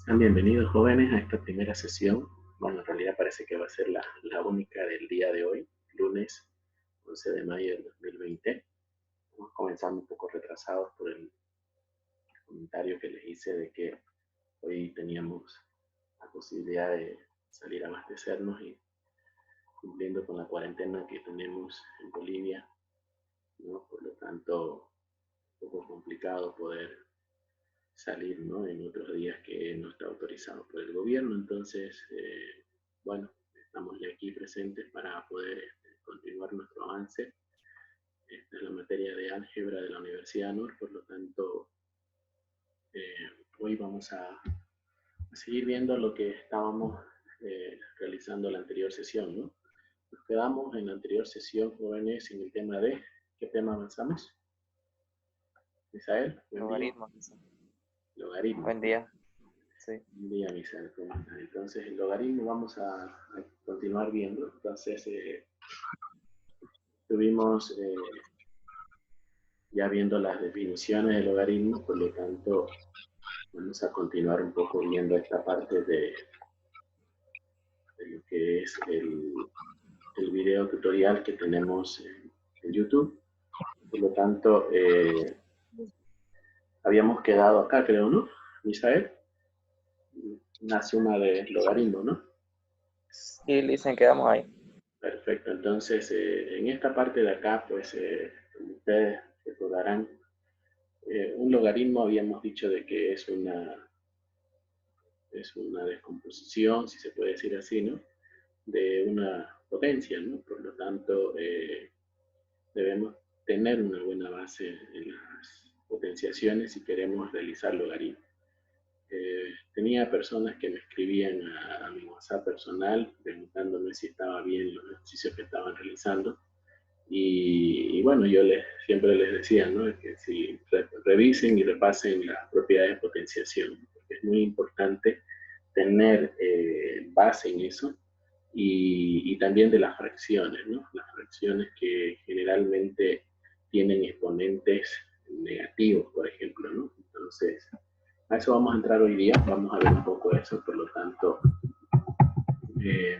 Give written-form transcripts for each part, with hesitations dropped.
Sean bienvenidos jóvenes a esta primera sesión. Bueno, en realidad parece que va a ser la única del día de hoy, lunes 11 de mayo del 2020. Vamos comenzando un poco retrasados por el comentario que les hice de que hoy teníamos la posibilidad de salir a abastecernos y cumpliendo con la cuarentena que tenemos en Bolivia, ¿no? Por lo tanto, un poco complicado poder salir, ¿no? En otros días que no está autorizado por el gobierno. Entonces, bueno, estamos ya aquí presentes para poder continuar nuestro avance. Esta es la materia de álgebra de la Universidad NUR, por lo tanto, hoy vamos a seguir viendo lo que estábamos realizando en la anterior sesión, ¿no? Nos quedamos en la anterior sesión, jóvenes, en el tema de, ¿qué tema avanzamos? Misael, buen día. Logaritmos. Logaritmo. Buen día. Sí. Buen día, Misael, ¿cómo estás? Entonces, el logaritmo vamos a continuar viendo. Entonces, estuvimos ya viendo las definiciones del logaritmo, por lo tanto, vamos a continuar un poco viendo esta parte de lo que es el video tutorial que tenemos en YouTube. Por lo tanto, habíamos quedado acá, creo, ¿no, Misael? Una suma de logaritmo, ¿no? Sí, dicen que vamos ahí. Perfecto, entonces en esta parte de acá, pues como ustedes recordarán, un logaritmo habíamos dicho de que es una descomposición, si se puede decir así, ¿no? De una potencia, ¿no? Por lo tanto, debemos tener una buena base en las potenciaciones si queremos realizar logaritmos. Tenía personas que me escribían a mi WhatsApp personal preguntándome si estaba bien los ejercicios que estaban realizando. Y bueno, yo siempre les decía, ¿no? Que si revisen y repasen las propiedades de potenciación, porque es muy importante tener base en eso y también de las fracciones, ¿no? Las fracciones que generalmente tienen exponentes negativos, por ejemplo, ¿no? Entonces, a eso vamos a entrar hoy día, vamos a ver un poco eso, por lo tanto,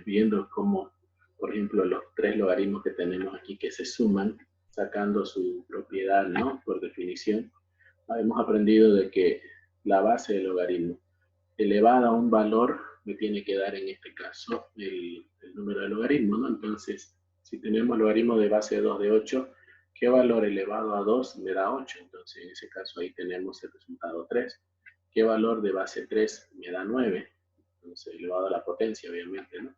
viendo cómo, por ejemplo, los tres logaritmos que tenemos aquí que se suman, sacando su propiedad, ¿no? Por definición, hemos aprendido de que la base del logaritmo elevada a un valor me tiene que dar en este caso el número de logaritmo, ¿no? Entonces, si tenemos logaritmo de base 2 de 8, ¿qué valor elevado a 2 me da 8? Entonces, en ese caso ahí tenemos el resultado 3. ¿Qué valor de base 3 me da 9? Entonces, elevado a la potencia, obviamente, ¿no?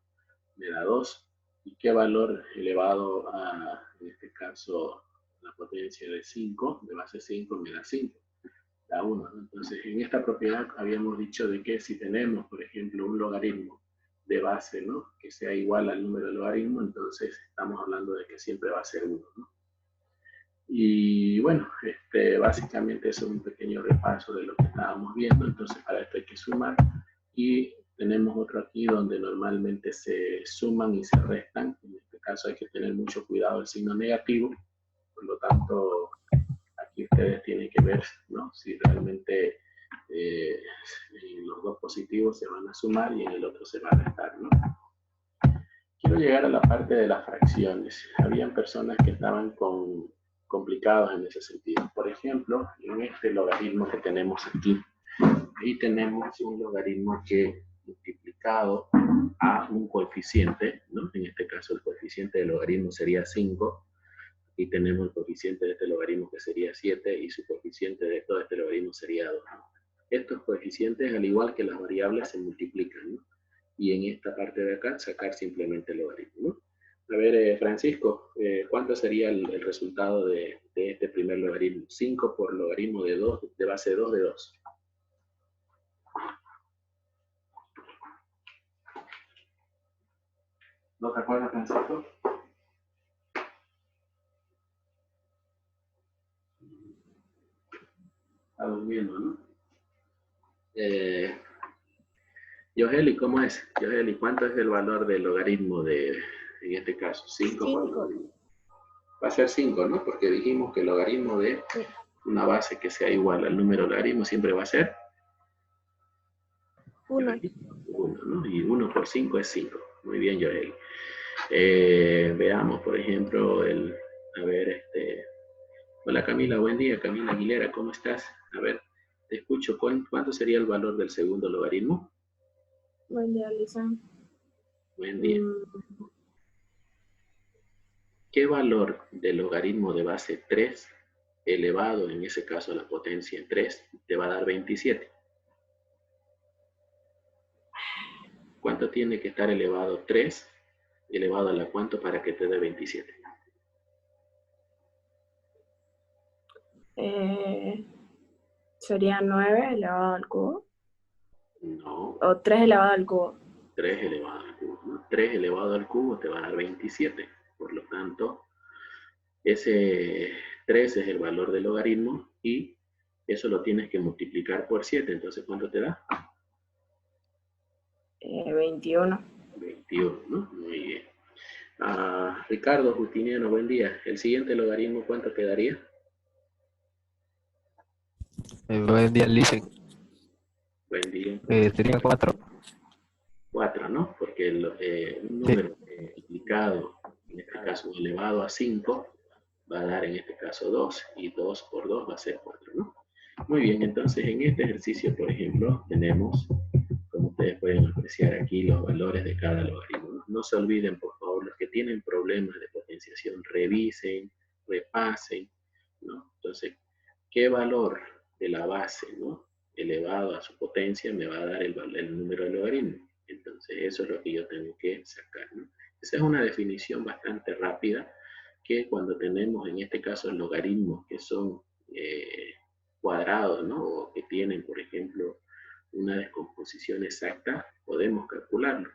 Me da 2. ¿Y qué valor elevado a, en este caso, la potencia de 5, de base 5, me da 5? Da 1, ¿no? Entonces, en esta propiedad habíamos dicho de que si tenemos, por ejemplo, un logaritmo de base, ¿no? Que sea igual al número de logaritmo, entonces estamos hablando de que siempre va a ser 1, ¿no? Y bueno, básicamente eso es un pequeño repaso de lo que estábamos viendo. Entonces, para esto hay que sumar. Y tenemos otro aquí donde normalmente se suman y se restan. En este caso hay que tener mucho cuidado del signo negativo. Por lo tanto, aquí ustedes tienen que ver, ¿no? Si realmente los dos positivos se van a sumar y en el otro se va a restar, ¿no? Quiero llegar a la parte de las fracciones. Habían personas que estaban complicados en ese sentido. Por ejemplo, en este logaritmo que tenemos aquí, ahí tenemos un logaritmo que multiplicado a un coeficiente, ¿no? En este caso el coeficiente del logaritmo sería 5, y tenemos el coeficiente de este logaritmo que sería 7 y su coeficiente de todo este logaritmo sería 2, ¿no? Estos coeficientes, al igual que las variables, se multiplican, ¿no? Y en esta parte de acá sacar simplemente el logaritmo, ¿no? A ver, Francisco, ¿cuánto sería el resultado de este primer logaritmo? 5 por logaritmo de 2, de base 2 de 2. ¿No te acuerdas, Francisco? Está durmiendo, ¿no? Yogeli, ¿cómo es? Yogeli, ¿cuánto es el valor del logaritmo de, en este caso, 5 por logaritmo? Va a ser 5, ¿no? Porque dijimos que el logaritmo de una base que sea igual al número de logaritmo siempre va a ser 1. 1, ¿no? Y 1 por 5 es 5. Muy bien, Joel. Veamos, por ejemplo, a ver, hola Camila, buen día. Camila Aguilera, ¿cómo estás? A ver, te escucho. ¿Cuánto sería el valor del segundo logaritmo? Buen día, Lisa. Buen día. ¿Qué valor del logaritmo de base 3 elevado, en ese caso a la potencia 3, te va a dar 27? ¿Cuánto tiene que estar elevado 3 elevado a la cuánto para que te dé 27? Sería 9 elevado al cubo. No. O 3 elevado al cubo. 3 elevado al cubo, ¿no? 3 elevado al cubo te va a dar 27. Por lo tanto, ese 3 es el valor del logaritmo y eso lo tienes que multiplicar por 7. Entonces, ¿cuánto te da? 21. 21, ¿no? Muy bien. Ricardo Justiniano, buen día. El siguiente logaritmo, ¿cuánto quedaría? Buen día, Lisa. Buen día. Sería 4. 4, ¿no? Porque un número multiplicado, en este caso elevado a 5, va a dar en este caso 2, y 2 por 2 va a ser 4, ¿no? Muy bien, entonces en este ejercicio, por ejemplo, tenemos, como ustedes pueden apreciar aquí, los valores de cada logaritmo. No se olviden, por favor, los que tienen problemas de potenciación, revisen, repasen, ¿no? Entonces, ¿qué valor de la base, ¿no?, elevado a su potencia me va a dar el número del logaritmo? Entonces, eso es lo que yo tengo que sacar, ¿no? Esa es una definición bastante rápida, que cuando tenemos en este caso logaritmos que son cuadrados, ¿no?, o que tienen, por ejemplo, una descomposición exacta, podemos calcularlo.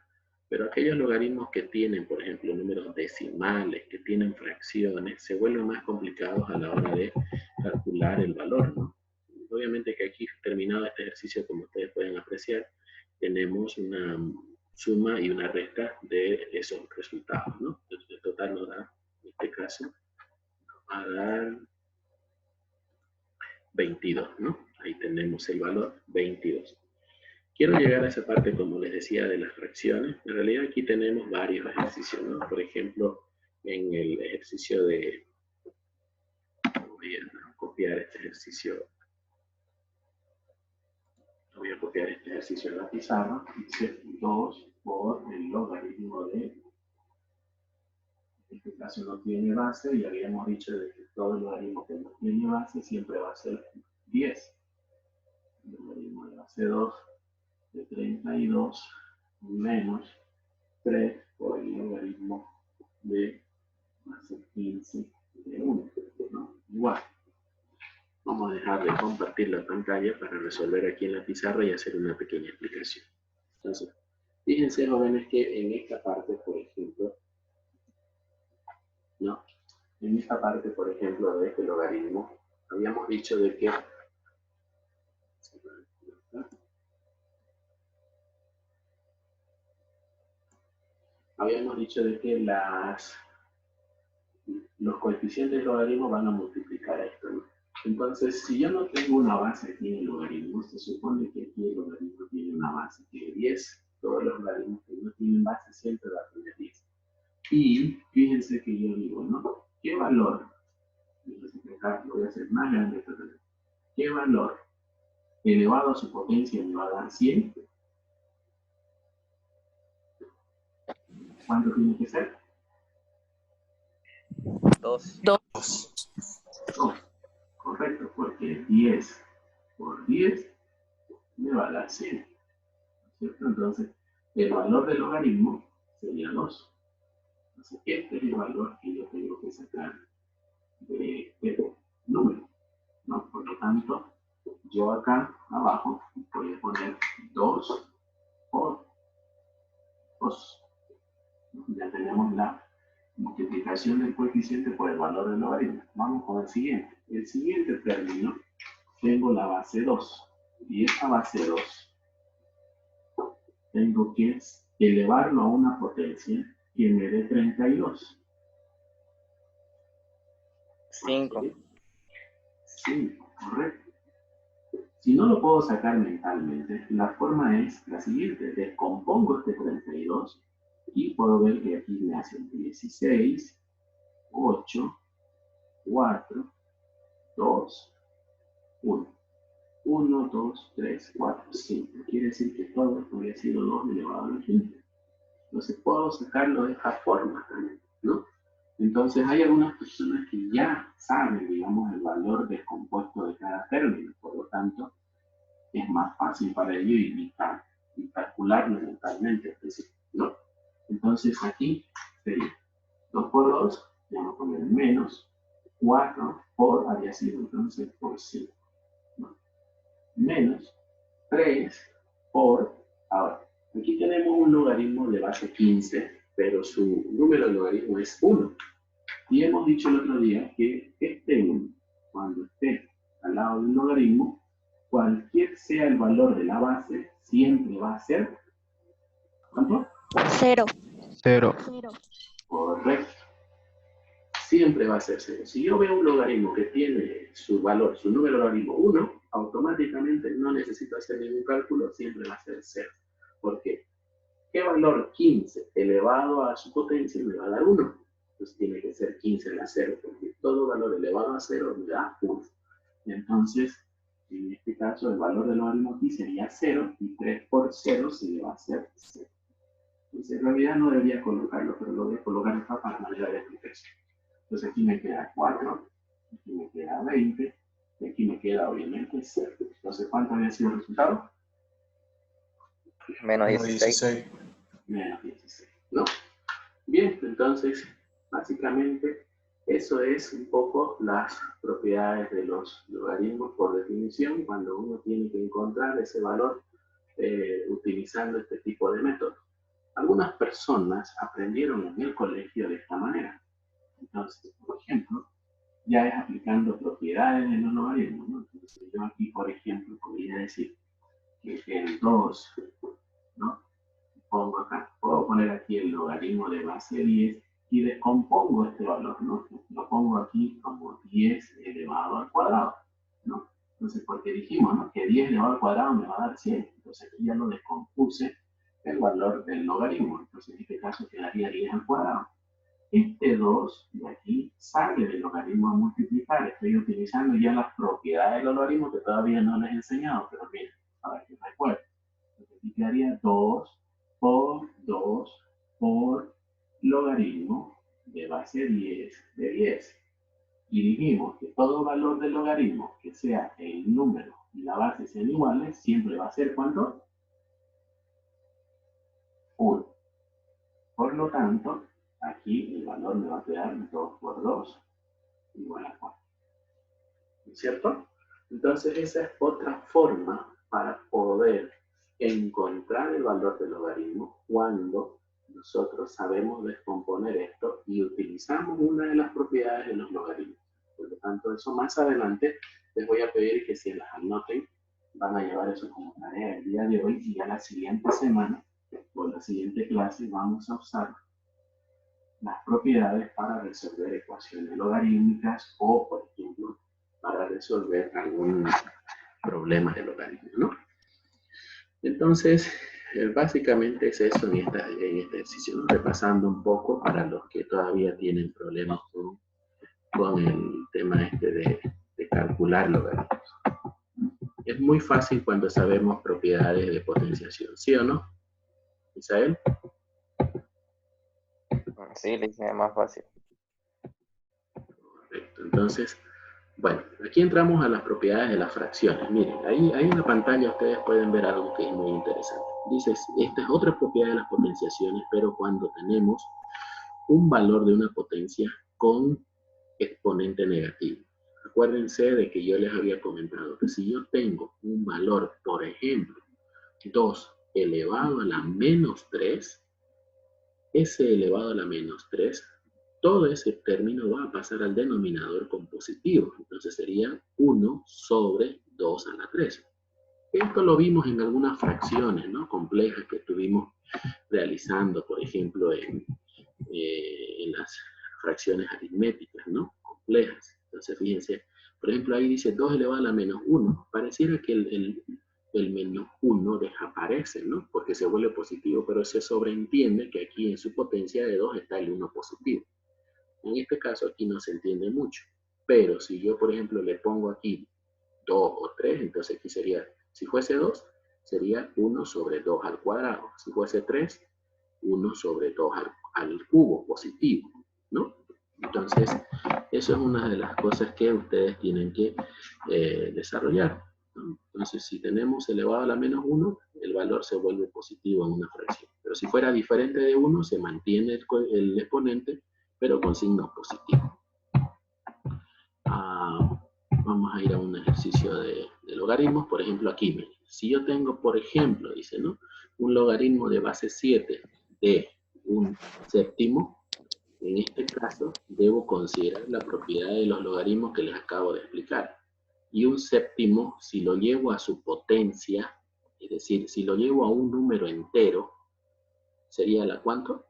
Pero aquellos logaritmos que tienen, por ejemplo, números decimales, que tienen fracciones, se vuelven más complicados a la hora de calcular el valor, ¿no? Obviamente que aquí, terminado este ejercicio, como ustedes pueden apreciar, tenemos una suma y una resta de esos resultados, ¿no? Entonces, el total nos da, en este caso, nos va a dar 22, ¿no? Ahí tenemos el valor 22. Quiero llegar a esa parte, como les decía, de las fracciones. En realidad aquí tenemos varios ejercicios, ¿no? Por ejemplo, en el ejercicio de... Voy a copiar este ejercicio. Voy a copiar este ejercicio en la pizarra. Dice 2 por el logaritmo de... En este caso no tiene base, y habíamos dicho de que todo logaritmo que no tiene base siempre va a ser 10. El logaritmo de base 2 de 32 menos 3 por el logaritmo de base 15 de 1, ¿no? Igual. Vamos a dejar de compartir la pantalla para resolver aquí en la pizarra y hacer una pequeña explicación. Entonces, fíjense, jóvenes, que en esta parte, por ejemplo, ¿no? En esta parte, por ejemplo, de este logaritmo, habíamos dicho de que los coeficientes del logaritmo van a multiplicar esto, ¿no? Entonces, si yo no tengo una base aquí en el logaritmo, se supone que aquí el logaritmo tiene una base que es 10. Todos los logaritmos que no tienen base siempre van a tener 10. Y fíjense que yo digo, ¿no? ¿Qué valor? Lo voy a hacer más grande. ¿Qué valor elevado a su potencia me va a dar 100? ¿Cuánto tiene que ser? 2. 2. 2. Correcto, porque 10 por 10 me va a dar 100. ¿Cierto? Entonces, el valor del logaritmo sería 2. Entonces, este es el valor que yo tengo que sacar de este número, ¿no? Por lo tanto, yo acá abajo voy a poner 2 por 2. Ya tenemos la multiplicación del coeficiente por el valor del logaritmo. Vamos con el siguiente. El siguiente término, tengo la base 2. Y esta base 2 tengo que elevarlo a una potencia que me dé 32. 5. 5, correcto. Si no lo puedo sacar mentalmente, la forma es la siguiente. Descompongo este 32 y puedo ver que aquí me hace 16, 8, 4, 2, 1. 1, 2, 3, 4, 5. Quiere decir que todo esto había sido 2 elevado a la 15. Entonces puedo sacarlo de esta forma también, ¿no? Entonces hay algunas personas que ya saben, digamos, el valor descompuesto de cada término. Por lo tanto, es más fácil para ellos y calcularlo mentalmente, es decir, ¿no? Entonces aquí sería 2 por 2, ya no poner menos, 4 por, había sido entonces por 5, ¿no? Menos 3 por, ahora, aquí tenemos un logaritmo de base 15, pero su número de logaritmo es 1. Y hemos dicho el otro día que este 1, cuando esté al lado del logaritmo, cualquier sea el valor de la base, siempre va a ser, ¿cuánto? 0. 0. Correcto. Siempre va a ser 0. Si yo veo un logaritmo que tiene su valor, su número de logaritmo 1, automáticamente no necesito hacer ningún cálculo, siempre va a ser 0. ¿Por qué? ¿Qué valor 15 elevado a su potencia me va a dar 1? Pues tiene que ser 15 a la 0, porque todo valor elevado a 0 me da 1. Y entonces, en este caso, el valor del logaritmo aquí sería 0, y 3 por 0 se le va a hacer 0. Entonces, en realidad no debería colocarlo, pero lo voy a colocar acá para manera de explicación. Entonces aquí me queda 4, aquí me queda 20, y aquí me queda obviamente 0. Entonces, ¿cuánto había sido el resultado? Menos 16. Menos 16, ¿no? Bien, entonces, básicamente, eso es un poco las propiedades de los logaritmos por definición, cuando uno tiene que encontrar ese valor utilizando este tipo de método. Algunas personas aprendieron en el colegio de esta manera. Entonces, por ejemplo, ya es aplicando propiedades de los logaritmos, ¿no? Entonces, yo aquí, por ejemplo, podría decir que el 2, ¿no? Pongo acá, puedo poner aquí el logaritmo de base 10 y descompongo este valor, ¿no? Lo pongo aquí como 10 elevado al cuadrado, ¿no? Entonces, porque dijimos, ¿no? Que 10 elevado al cuadrado me va a dar 100. Entonces, aquí ya lo descompuse el valor del logaritmo. Entonces, en este caso quedaría 10 al cuadrado. Este 2 de aquí sale del logaritmo a multiplicar. Estoy utilizando ya las propiedades del logaritmo que todavía no les he enseñado, pero miren, para que recuerden. Entonces, aquí quedaría 2 por 2 por logaritmo de base 10 de 10. Y dijimos que todo valor del logaritmo que sea el número y la base sean iguales, siempre va a ser ¿cuánto? 1. Por lo tanto, aquí el valor me va a quedar 2 por 2 igual a 4. ¿Cierto? Entonces esa es otra forma para poder encontrar el valor del logaritmo cuando nosotros sabemos descomponer esto y utilizamos una de las propiedades de los logaritmos. Por lo tanto, eso más adelante les voy a pedir que se las anoten, van a llevar eso como tarea el día de hoy y ya la siguiente semana o la siguiente clase vamos a usar las propiedades para resolver ecuaciones logarítmicas o, por ejemplo, para resolver algún problema de logaritmo, ¿no? Entonces, básicamente es eso en este ejercicio, ¿no? Repasando un poco para los que todavía tienen problemas con el tema este de calcular logaritmos. Es muy fácil cuando sabemos propiedades de potenciación, ¿sí o no? Isael. Sí, le hice más fácil. Correcto. Entonces, bueno, aquí entramos a las propiedades de las fracciones. Miren, ahí en la pantalla ustedes pueden ver algo que es muy interesante. Dice, esta es otra propiedad de las potenciaciones, pero cuando tenemos un valor de una potencia con exponente negativo. Acuérdense de que yo les había comentado que si yo tengo un valor, por ejemplo, 2 elevado a la menos 3, ese elevado a la menos 3, todo ese término va a pasar al denominador con positivo. Entonces sería 1 sobre 2 a la 3. Esto lo vimos en algunas fracciones, ¿no? Complejas que estuvimos realizando, por ejemplo, en las fracciones aritméticas, ¿no? Complejas. Entonces, fíjense, Por ejemplo, ahí dice 2 elevado a la menos 1. Pareciera que el menos 1 desaparece, ¿no? Porque se vuelve positivo, pero se sobreentiende que aquí en su potencia de 2 está el 1 positivo. En este caso aquí no se entiende mucho. Pero si yo, por ejemplo, le pongo aquí 2 o 3, entonces aquí sería, si fuese 2, sería 1 sobre 2 al cuadrado. Si fuese 3, 1 sobre 2 al cubo positivo, ¿no? Entonces, eso es una de las cosas que ustedes tienen que desarrollar, ¿no? Entonces, si tenemos elevado a la menos 1, el valor se vuelve positivo en una fracción. Pero si fuera diferente de 1, se mantiene el exponente, pero con signo positivo. Vamos a ir a un ejercicio de logaritmos. Por ejemplo, aquí, miren, si yo tengo, por ejemplo, dice, ¿no?, un logaritmo de base 7 de un séptimo, en este caso debo considerar la propiedad de los logaritmos que les acabo de explicar. Y un séptimo, si lo llevo a su potencia, es decir, si lo llevo a un número entero, ¿sería la cuánto?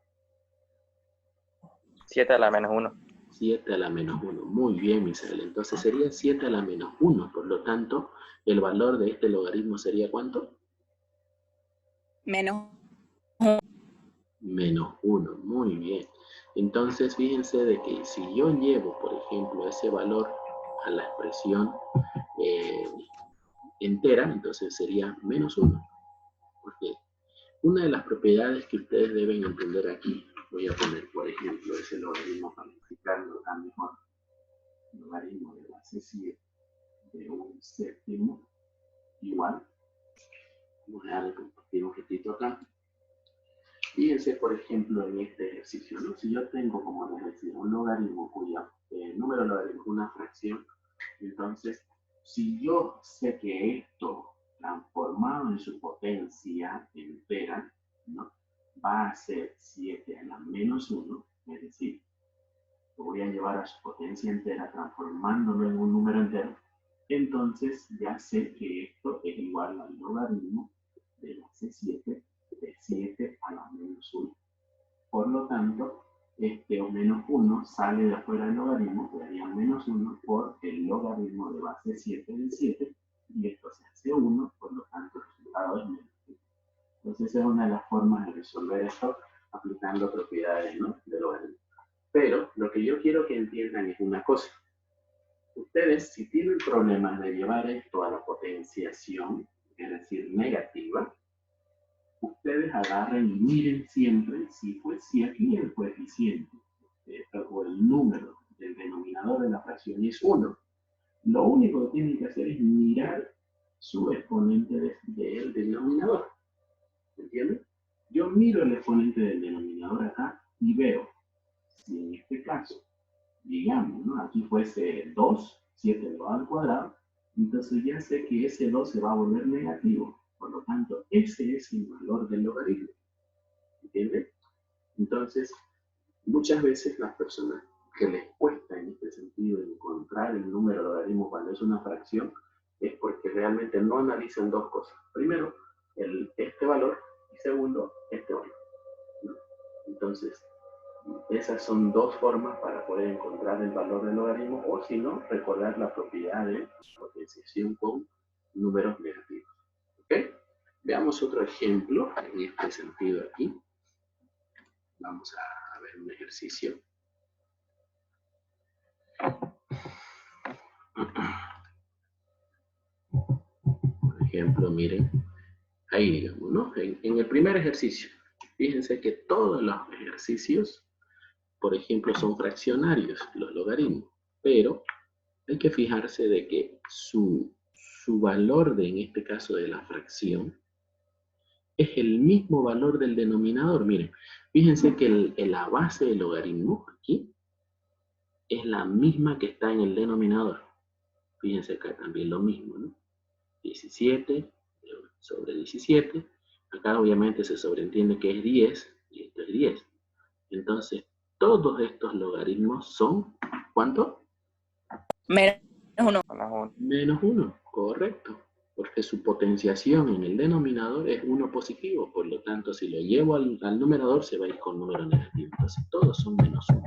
7 a la menos 1. 7 a la menos 1. Muy bien, Misael. Entonces sería 7 a la menos 1. Por lo tanto, el valor de este logaritmo sería ¿cuánto? Menos Menos 1. Muy bien. Entonces, fíjense de que si yo llevo, por ejemplo, ese valor a la expresión entera, entonces sería menos 1. Porque una de las propiedades que ustedes deben entender aquí, voy a poner, por ejemplo, ese logaritmo para explicarlo tan mejor. Logaritmo de base 7 de un séptimo igual. Vamos a darle compartir un poquitito acá. Fíjense, por ejemplo, en este ejercicio, ¿no? Si yo tengo, como les decía, un logaritmo cuya número logaritmo es una fracción, entonces, si yo sé que esto transformado en su potencia entera, ¿no?, va a ser 7 a la menos 1, es decir, lo voy a llevar a su potencia entera transformándolo en un número entero, entonces ya sé que esto es igual al logaritmo de base 7 de 7 a la menos 1. Por lo tanto, este menos 1 sale de afuera del logaritmo, quedaría menos 1 por el logaritmo de base 7 de 7, y esto se hace 1, por lo tanto el resultado es menos 1. Entonces esa es una de las formas de resolver esto aplicando propiedades, ¿no?, de logaritmo. Pero lo que yo quiero que entiendan es una cosa. Ustedes, si tienen problemas de llevar esto a la potenciación, es decir, negativa, ustedes agarren y miren siempre si aquí el coeficiente o el número del denominador de la fracción es 1. Lo único que tienen que hacer es mirar su exponente del denominador. ¿Entienden? Yo miro el exponente del denominador acá y veo si en este caso, digamos, ¿no?, aquí fuese 2, 7 elevado al cuadrado, entonces ya sé que ese 2 se va a volver negativo. Por lo tanto, ese es el valor del logaritmo. ¿Entienden? Entonces, muchas veces las personas que les cuesta en este sentido encontrar el número logaritmo cuando es una fracción, es porque realmente no analizan dos cosas. Primero, este valor, y segundo, este valor, ¿no? Entonces, esas son dos formas para poder encontrar el valor del logaritmo, o si no, recordar la propiedad de potenciación con números negativos. ¿Ok? Veamos otro ejemplo en este sentido aquí. Vamos a ver un ejercicio. Por ejemplo, miren, ahí digamos, ¿no? En el primer ejercicio, fíjense que todos los ejercicios, por ejemplo, son fraccionarios, los logaritmos, pero hay que fijarse de que su valor en este caso de la fracción es el mismo valor del denominador. Miren, fíjense que la base del logaritmo aquí es la misma que está en el denominador. Fíjense acá también lo mismo, ¿no? 17 sobre 17. Acá obviamente se sobreentiende que es 10 y esto es 10. Entonces, todos estos logaritmos son, ¿cuánto? menos 1. Menos 1, correcto. Porque su potenciación en el denominador es 1 positivo. Por lo tanto, si lo llevo al numerador, se va a ir con número negativo. Entonces, todos son menos 1.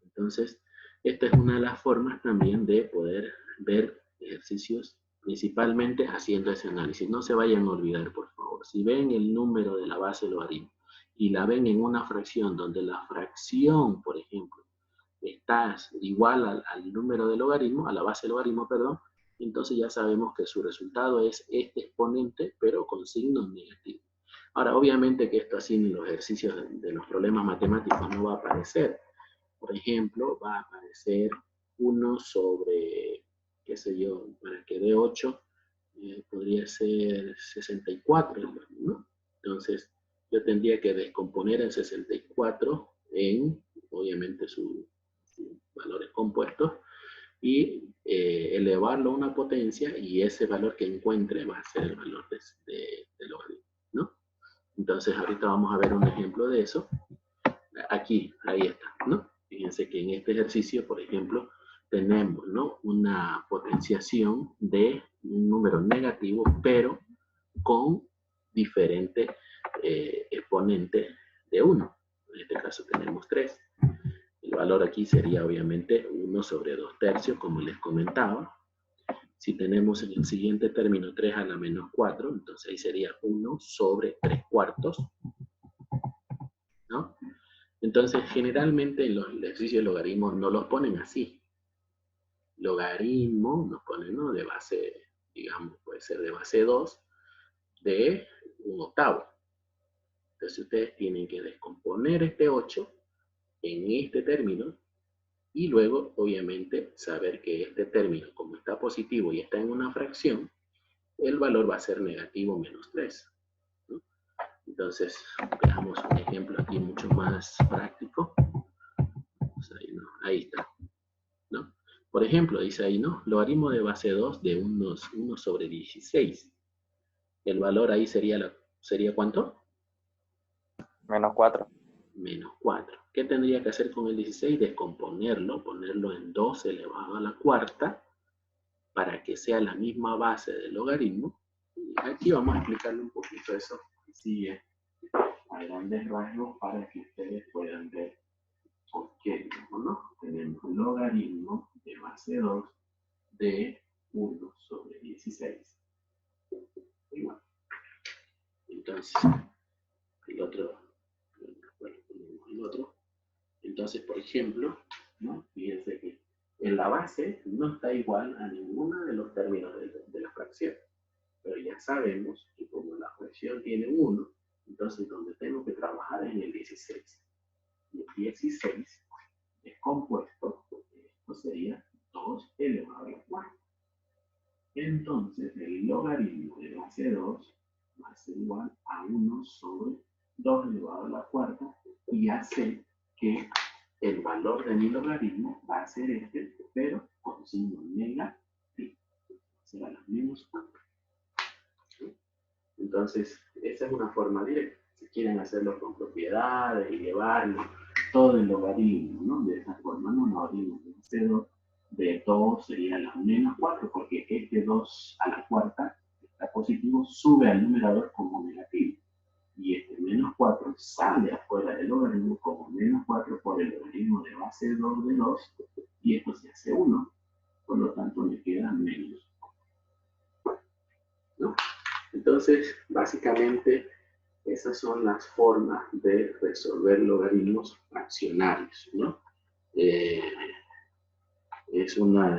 Entonces, Esta es una de las formas también de poder ver ejercicios, principalmente haciendo ese análisis. No se vayan a olvidar, por favor. Si ven el número de la base de logaritmo y la ven en una fracción donde la fracción, por ejemplo, está igual al número de logaritmo, a la base de logaritmo, perdón, entonces ya sabemos que su resultado es este exponente, pero con signos negativos. Ahora, obviamente que esto así en los ejercicios de los problemas matemáticos no va a aparecer. Por ejemplo, va a aparecer 1 sobre, qué sé yo, para que dé 8, podría ser 64, ¿no? Entonces, yo tendría que descomponer el 64 en, obviamente, sus valores compuestos y elevarlo a una potencia, y ese valor que encuentre va a ser el valor de logaritmo, ¿no? Entonces, ahorita vamos a ver un ejemplo de eso. Aquí, ahí está, ¿no? Fíjense que en este ejercicio, por ejemplo, tenemos, ¿no?, una potenciación de un número negativo, pero con diferente exponente de 1. En este caso tenemos 3. El valor aquí sería obviamente 1 sobre 2 tercios, como les comentaba. Si tenemos en el siguiente término 3 a la menos 4, entonces ahí sería 1 sobre 3 cuartos, ¿no? Entonces, generalmente en los ejercicios de logaritmos no los ponen así. Logaritmo nos ponen, ¿no?, de base, digamos, puede ser de base 2, de 1/8. Entonces ustedes tienen que descomponer este 8 en este término y luego, obviamente, saber que este término, como está positivo y está en una fracción, el valor va a ser negativo menos 3. ¿No? Entonces, veamos un ejemplo aquí mucho más práctico. Pues ahí, ¿no? Ahí está, ¿no? Por ejemplo, dice ahí, ¿no?, logaritmo de base 2 de 1 sobre 16. El valor ahí sería ¿cuánto? Menos 4. Menos 4. ¿Qué tendría que hacer con el 16? Descomponerlo, ponerlo en 2 elevado a la cuarta, para que sea la misma base del logaritmo. Y aquí vamos a explicarle un poquito eso, que sigue a grandes rasgos, para que ustedes puedan ver por qué, ¿no? Tenemos el logaritmo de base 2 de 1 sobre 16. Igual. Entonces, el otro. Entonces, por ejemplo, ¿no?, fíjense que en la base no está igual a ninguno de los términos de la fracción. Pero ya sabemos que como la fracción tiene 1, entonces donde tengo que trabajar es en el 16. Y el 16 es compuesto, porque esto sería 2 elevado a la cuarta. Entonces, el logaritmo de base 2 va a ser igual a 1 sobre 2 elevado a la cuarta, y ya sé que el valor de mi logaritmo va a ser este, pero con signo negativo. Será la menos 4. ¿Sí? Entonces, esa es una forma directa. Si quieren hacerlo con propiedades y llevarlo todo el logaritmo, ¿no?, de esa forma, ¿no?, logaritmo de base 2 de 2 sería la menos 4, porque este 2 a la cuarta está positivo, sube al numerador como negativo. Y este menos 4 sale afuera del logaritmo como menos 4 por el logaritmo de base 2 de 2, y esto se hace 1, por lo tanto me queda menos 4, ¿no? Entonces, básicamente, esas son las formas de resolver logaritmos fraccionarios, ¿no? Es una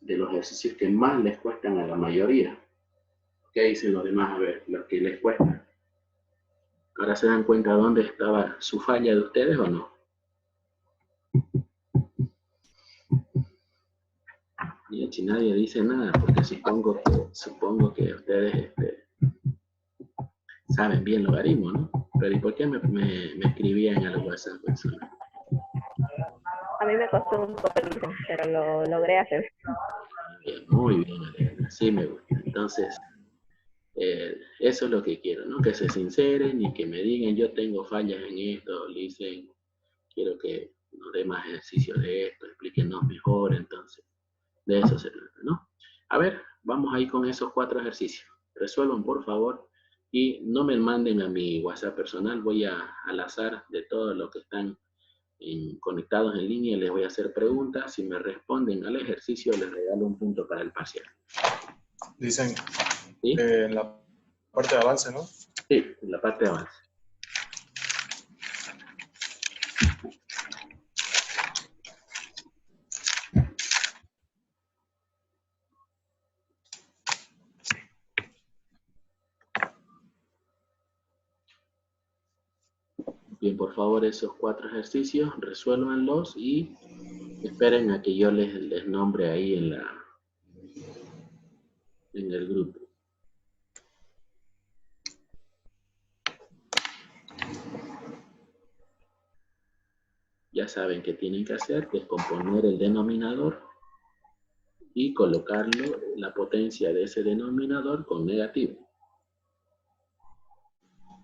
de los ejercicios que más les cuestan a la mayoría. ¿Qué dicen los demás? A ver, los que les cuesta. ¿Ahora se dan cuenta dónde estaba su falla de ustedes o no? Y si nadie dice nada, porque supongo que ustedes saben bien logaritmo, ¿no? Pero ¿y por qué me escribían al WhatsApp? A mí me costó un poco, pero lo logré hacer. Bien, muy bien, Alejandra. Sí me gusta. Entonces, eso es lo que quiero, ¿no? Que se sinceren y que me digan, yo tengo fallas en esto, dicen, quiero que nos dé más ejercicios de esto, explíquenos mejor. Entonces, de eso se trata, ¿no? A ver, vamos ahí con esos 4 ejercicios. Resuelvan, por favor, y no me manden a mi WhatsApp personal. Voy al azar de todos los que están conectados en línea, les voy a hacer preguntas. Si me responden al ejercicio, les regalo un punto para el parcial. Dicen, ¿Sí? en la parte de avance, ¿no? Sí, en la parte de avance. Bien, por favor, esos 4 ejercicios, resuélvanlos y esperen a que yo les nombre ahí en el grupo. Ya saben qué tienen que hacer, descomponer el denominador y colocarlo, la potencia de ese denominador con negativo.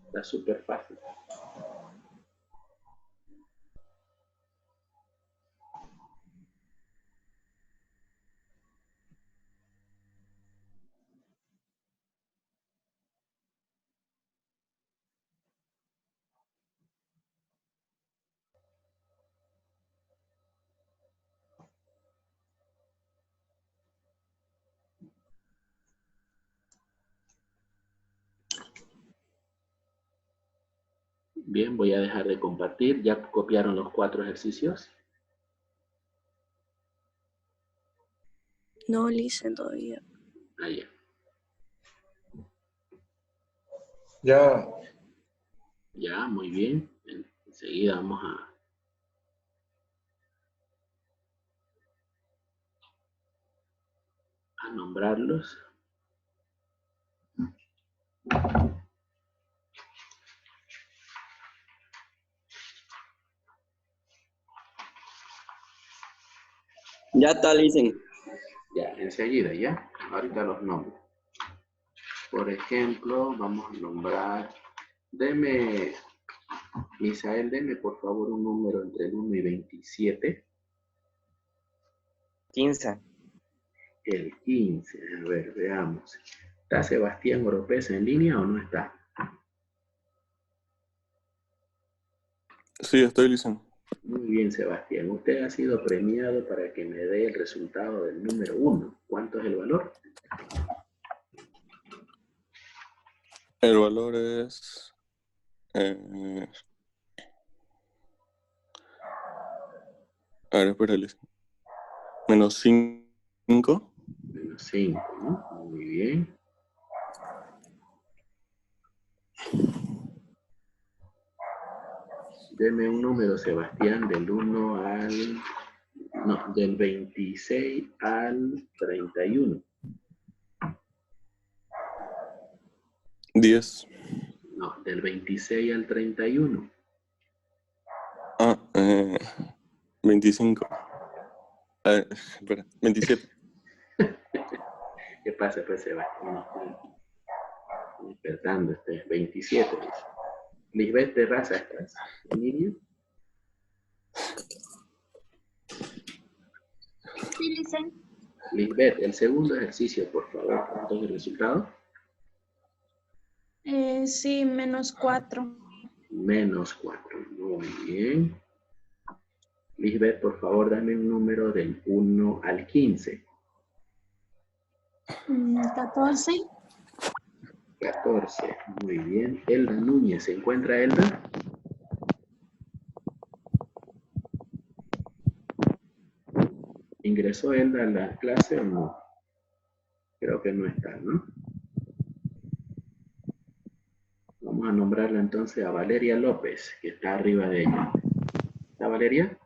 Está súper fácil. Bien, voy a dejar de compartir. ¿Ya copiaron los 4 ejercicios? No, listen todavía. Ah, ya. Ya, Ya, muy bien. Enseguida vamos a nombrarlos. Ya está, listen. Ya, enseguida, ya. Ahorita los nombro. Por ejemplo, vamos a nombrar. Deme, Misael, deme por favor un número entre el 1 y 27. 15. El 15, a ver, veamos. ¿Está Sebastián Oropesa en línea o no está? sí, estoy listo. Muy bien, Sebastián. Usted ha sido premiado para que me dé el resultado del número 1. ¿Cuánto es el valor? El valor es... a ver, espérale. -5. Menos 5, ¿no? Muy bien. Deme un número, Sebastián, del 1 al... No, del 26 al 31. 10. No, del 26 al 31. 25. A ver, espera, 27. ¿Qué pasa, pues, Sebastián? No estoy despertando, 27. Lisbeth Terraza, ¿estás en línea? Sí, listen. Lisbeth, el segundo ejercicio, por favor. ¿Cuánto es el resultado? Sí, -4. Menos 4. Muy bien. Lisbeth, por favor, dame un número del 1 al 15. 14. 14. Muy bien. Elda Núñez, ¿se encuentra Elda? ¿Ingresó Elda a la clase o no? Creo que no está, ¿no? Vamos a nombrarla entonces a Valeria López, que está arriba de ella. ¿Está Valeria?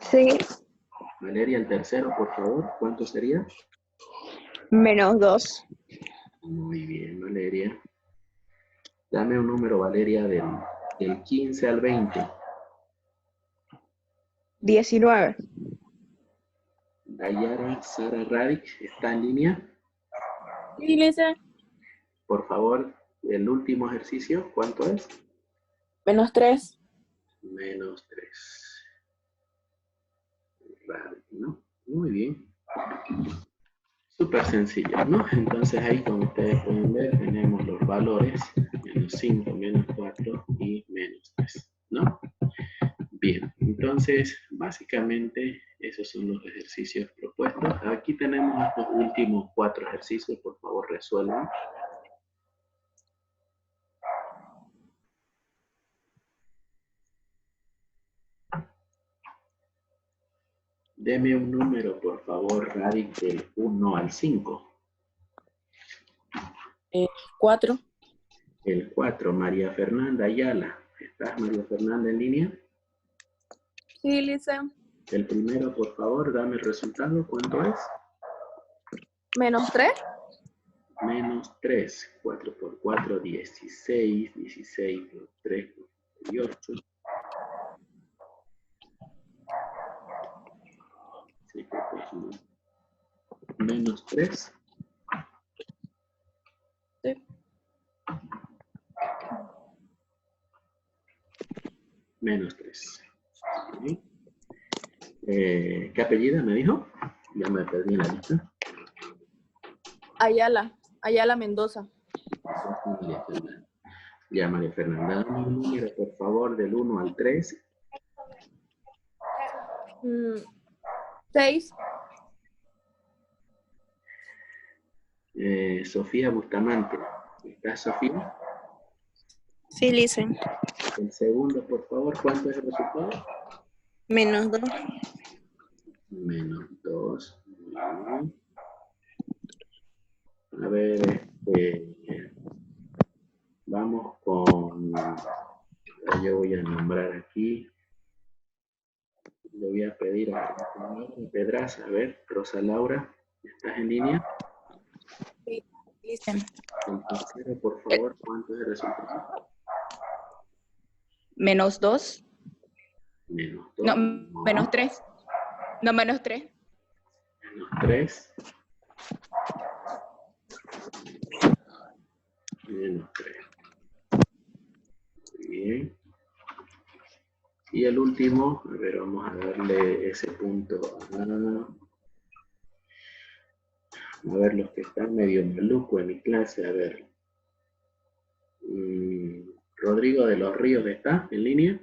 Sí, Valeria, el tercero, por favor. ¿Cuánto sería? -2. Muy bien, Valeria. Dame un número, Valeria, del 15 al 20. 19. Dayara Sara Radic, ¿está en línea? Sí, listen. Por favor, el último ejercicio, ¿cuánto es? -3. Menos 3. Radic, ¿no? Muy bien. Súper sencillo, ¿no? Entonces ahí, como ustedes pueden ver, tenemos los valores, -5, -4 y -3, ¿no? Bien. Entonces, básicamente, esos son los ejercicios propuestos. Aquí tenemos estos últimos 4 ejercicios, por favor, resuelvan. Deme un número, por favor, Radic, del 1 al 5. 4. El 4, María Fernanda Ayala. ¿Estás, María Fernanda, en línea? Sí, Lisa. El primero, por favor, dame el resultado. ¿Cuánto es? Menos 3. Menos 3. 4 por 4, 16. 16 por 3, 48. 7 por 1. Menos 3. Sí. Menos 3. ¿Sí? ¿Qué apellido me dijo? Ya me perdí en la lista. Ayala. Ayala Mendoza. María Fernanda. Ya, María Fernanda, dame un número, por favor, del 1 al 3. 6. Sofía Bustamante. ¿Estás, Sofía? Sí, Lisa. El segundo, por favor, ¿cuánto es el resultado? Menos 2. Menos 2. A ver, vamos con... Yo voy a nombrar aquí. Le voy a pedir a Pedraza. A ver, Rosa Laura, ¿estás en línea? Sí, Lisa. El tercero, por favor, ¿cuánto es el resultado? Menos 2. Menos 2. No, menos 3. No, menos 3. Menos 3. Menos 3. Bien. Y el último, a ver, vamos a darle ese punto a ver, los que están medio maluco en mi clase, a ver. Rodrigo de los Ríos, ¿está en línea?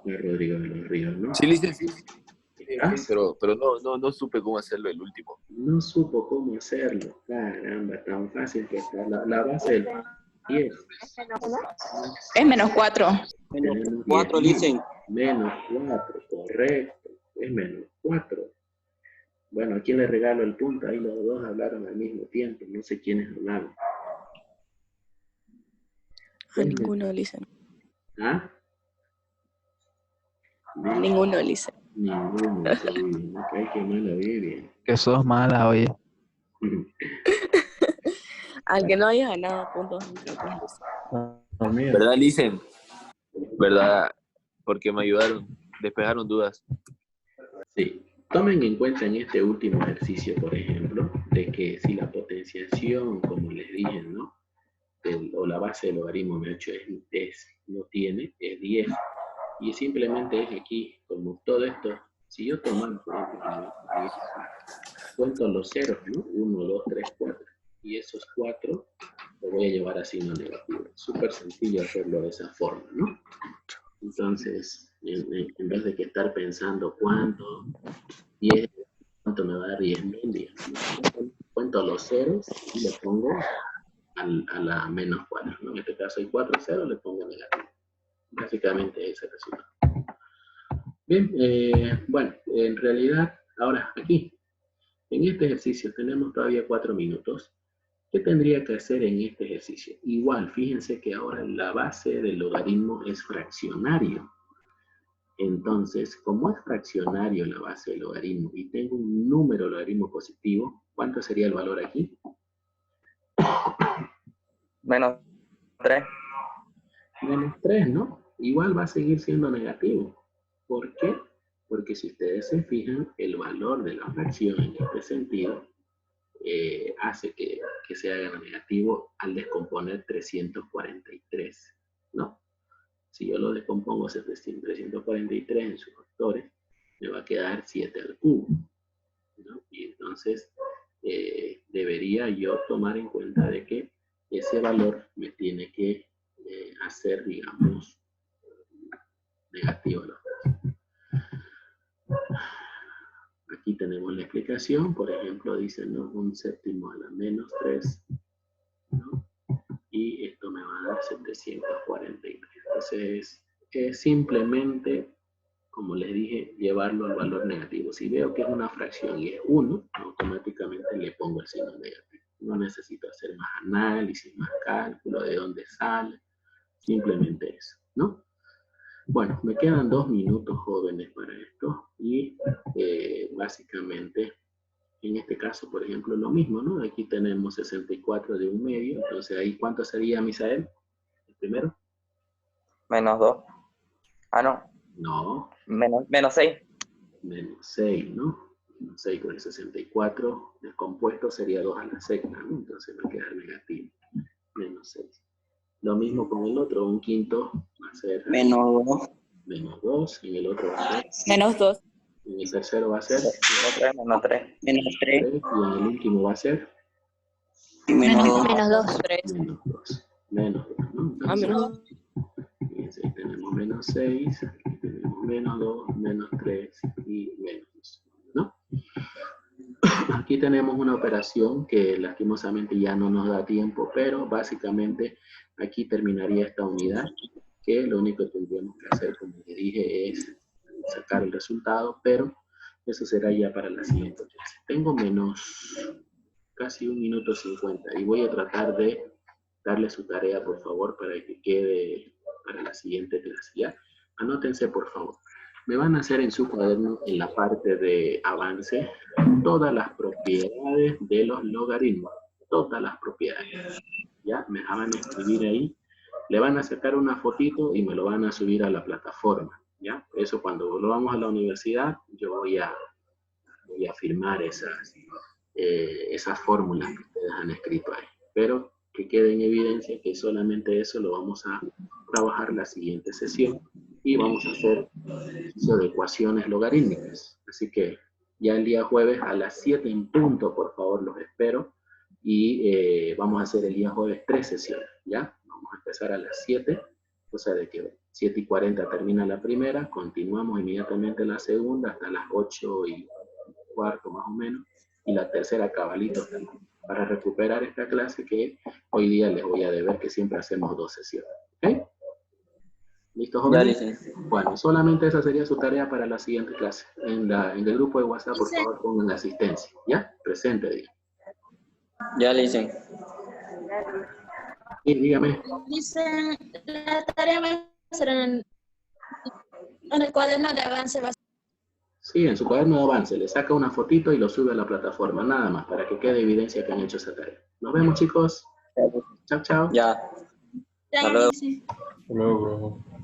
Rodrigo de los Ríos, ¿no? Sí, Lisa, sí. ¿Estás? Pero no supe cómo hacerlo el último. No supo cómo hacerlo. Caramba, tan fácil que está. La base del 10. Es menos 4. Menos 4, Lisa. Menos 4, correcto. Es menos 4. Bueno, ¿a quién le regalo el punto? Ahí los dos hablaron al mismo tiempo. No sé quiénes hablaron. A ninguno, Lisa. ¿Ah? Ninguno, Lisa. Ninguno. Sí, no cae que mala Vivian. Que sos mala, oye. Al que no haya ganado puntos. ¿Verdad, Lisa? ¿Verdad? Porque me ayudaron, despejaron dudas. Sí. Tomen en cuenta en este último ejercicio, por ejemplo, de que si la potenciación, como les dije, ¿no? O la base del logaritmo de 8 no tiene, es 10. Y simplemente es aquí, como todo esto, si yo tomo, por ejemplo, cuento los ceros, ¿no? 1, 2, 3, 4. Y esos 4 los voy a llevar a signo negativo. Súper sencillo hacerlo de esa forma, ¿no? Entonces, en vez de que estar pensando cuánto, 10, cuánto me va a dar 10.000, cuento los ceros y le pongo a la menos 4, ¿no? En este caso hay 4 ceros, le pongo negativo. Básicamente ese resultado. Bien, bueno, en realidad, ahora aquí, en este ejercicio tenemos todavía 4 minutos. ¿Qué tendría que hacer en este ejercicio? Igual, fíjense que ahora la base del logaritmo es fraccionario. Entonces, como es fraccionario la base del logaritmo y tengo un número logaritmo positivo, ¿cuánto sería el valor aquí? Menos 3. Menos 3, ¿no? Igual va a seguir siendo negativo. ¿Por qué? Porque si ustedes se fijan, el valor de la fracción en este sentido hace que se haga negativo al descomponer 343, ¿no? Si yo lo descompongo ese 343 en sus factores, me va a quedar 7 al cubo, ¿no? Y entonces debería yo tomar en cuenta de que ese valor me tiene que hacer, digamos, negativo. Aquí tenemos la explicación, por ejemplo, dice, ¿no? 1/7 a la menos 3, ¿no? Y esto me va a dar 743. Entonces, es simplemente, como les dije, llevarlo al valor negativo. Si veo que es una fracción y es 1, automáticamente le pongo el signo negativo. No necesito hacer más análisis, más cálculo de dónde sale, simplemente eso, ¿no? Bueno, me quedan 2 minutos, jóvenes, para esto, y básicamente, en este caso, por ejemplo, lo mismo, ¿no? Aquí tenemos 64 de 1/2, entonces ahí, ¿cuánto sería, Misael? ¿El primero? Menos 2. Ah, no. No. Menos 6. Menos 6, ¿no? Menos 6 con el 64 descompuesto sería 2 a la sexta, ¿no? Entonces va a quedar negativo. Menos 6. Lo mismo con el otro, 1/5 va a ser... Menos 2. Menos 2, en el otro va a ser... Menos 2. En el tercero va a ser... Menos 3. Menos 3. Y en el último va a ser... Menos 2. Menos 2. Menos 2. Menos 2, ¿no? Entonces, Menos 2. fíjense, ahí tenemos menos 6, aquí tenemos menos 2, menos 3 y menos 2, ¿no? Aquí tenemos una operación que lastimosamente ya no nos da tiempo, pero básicamente aquí terminaría esta unidad, que lo único que tendríamos que hacer, como les dije, es sacar el resultado, pero eso será ya para la siguiente clase. Tengo menos casi 1 minuto 50 y voy a tratar de darle su tarea, por favor, para que quede para la siguiente clase, ¿ya? Anótense, por favor. Me van a hacer en su cuaderno, en la parte de avance, todas las propiedades de los logaritmos. Todas las propiedades. ¿Ya? Me van a escribir ahí. Le van a sacar una fotito y me lo van a subir a la plataforma. ¿Ya? Por eso cuando volvamos a la universidad, yo voy a firmar esas fórmulas que ustedes han escrito ahí. Pero que quede en evidencia que solamente eso lo vamos a trabajar la siguiente sesión y vamos a hacer ejercicio de ecuaciones logarítmicas. Así que ya el día jueves a las 7 en punto, por favor, los espero. Y vamos a hacer el día jueves 3 sesiones, ¿ya? Vamos a empezar a las 7, o sea, de que 7:40 termina la primera, continuamos inmediatamente la segunda hasta las 8:15 más o menos, y la tercera cabalito también, para recuperar esta clase que hoy día les voy a deber, que siempre hacemos 2 sesiones. ¿Ok? ¿Listo, jóvenes? Ya, licencia. Bueno, solamente esa sería su tarea para la siguiente clase. En el grupo de WhatsApp, por favor, pongan asistencia. ¿Ya? Presente, diga. Ya, licencia. Sí, dígame. Dice, la tarea va a ser en el cuaderno de avance. Sí, en su cuaderno de avance. Le saca una fotito y lo sube a la plataforma. Nada más, para que quede evidencia que han hecho esa tarea. Nos vemos, chicos. Chao, chao. Ya. Ya, Hasta luego. dice. Hasta luego, bro.